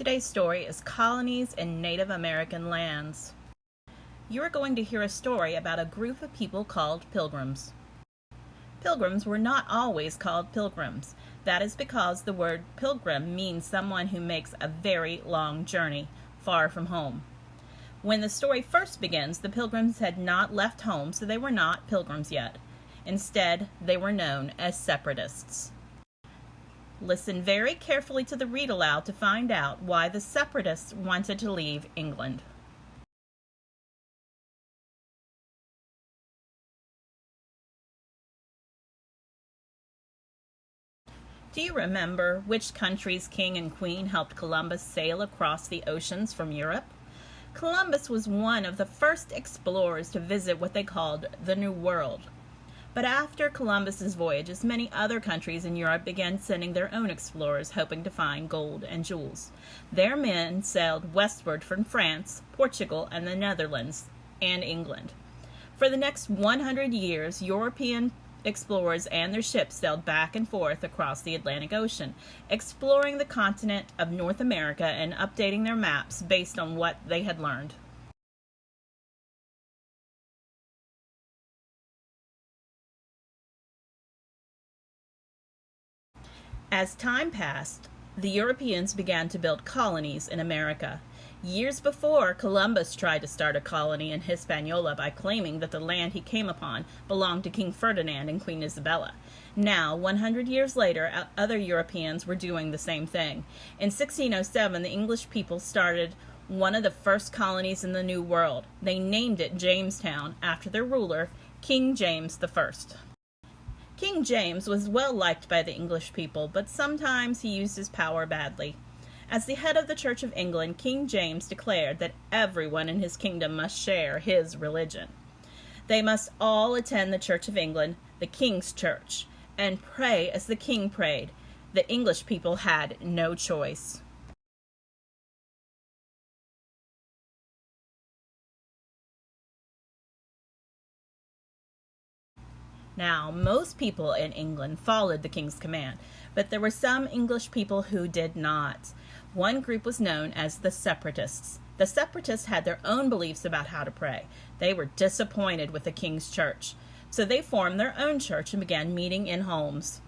Today's story is Colonies in Native American Lands. You are going to hear a story about a group of people called Pilgrims. Pilgrims were not always called pilgrims. That is because the word pilgrim means someone who makes a very long journey, far from home. When the story first begins, the Pilgrims had not left home, so they were not pilgrims yet. Instead, they were known as separatists. Listen very carefully to the read aloud to find out why the separatists wanted to leave England. Do you remember which country's king and queen helped Columbus sail across the oceans from Europe? Columbus was one of the first explorers to visit what they called the New World. But after Columbus's voyages, many other countries in Europe began sending their own explorers, hoping to find gold and jewels. Their men sailed westward from France, Portugal, and the Netherlands, and England. For the next 100 years, European explorers and their ships sailed back and forth across the Atlantic Ocean, exploring the continent of North America and updating their maps based on what they had learned. As time passed, the Europeans began to build colonies in America. Years before, Columbus tried to start a colony in Hispaniola by claiming that the land he came upon belonged to King Ferdinand and Queen Isabella. Now, 100 years later, other Europeans were doing the same thing. In 1607, the English people started one of the first colonies in the New World. They named it Jamestown after their ruler, King James I. King James was well liked by the English people, but sometimes he used his power badly. As the head of the Church of England, King James declared that everyone in his kingdom must share his religion. They must all attend the Church of England, the King's Church, and pray as the king prayed. The English people had no choice. Now, most people in England followed the king's command, but there were some English people who did not. One group was known as the Separatists. The Separatists had their own beliefs about how to pray. They were disappointed with the king's church, so they formed their own church and began meeting in homes.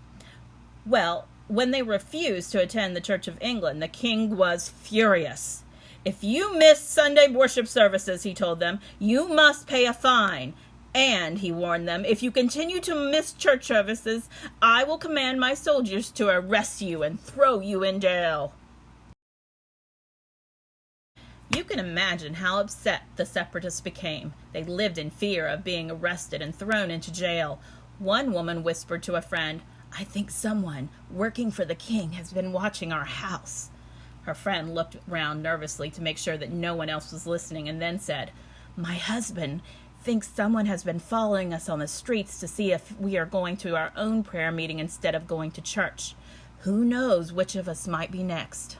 Well, when they refused to attend the Church of England, the king was furious. "If you miss Sunday worship services," he told them, "you must pay a fine. And," he warned them, "if you continue to miss church services, I will command my soldiers to arrest you and throw you in jail." You can imagine how upset the separatists became. They lived in fear of being arrested and thrown into jail. One woman whispered to a friend, "I think someone working for the king has been watching our house." Her friend looked around nervously to make sure that no one else was listening and then said, "My husband thinks someone has been following us on the streets to see if we are going to our own prayer meeting instead of going to church. Who knows which of us might be next?"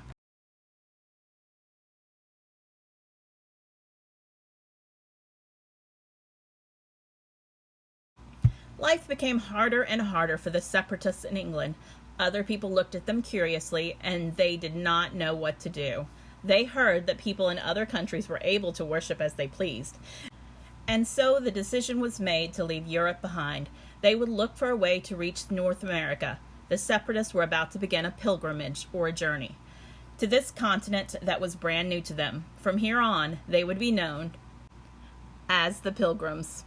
Life became harder and harder for the separatists in England. Other people looked at them curiously, and they did not know what to do. They heard that people in other countries were able to worship as they pleased. And so the decision was made to leave Europe behind. They would look for a way to reach North America. The separatists were about to begin a pilgrimage, or a journey, to this continent that was brand new to them. From here on, they would be known as the Pilgrims.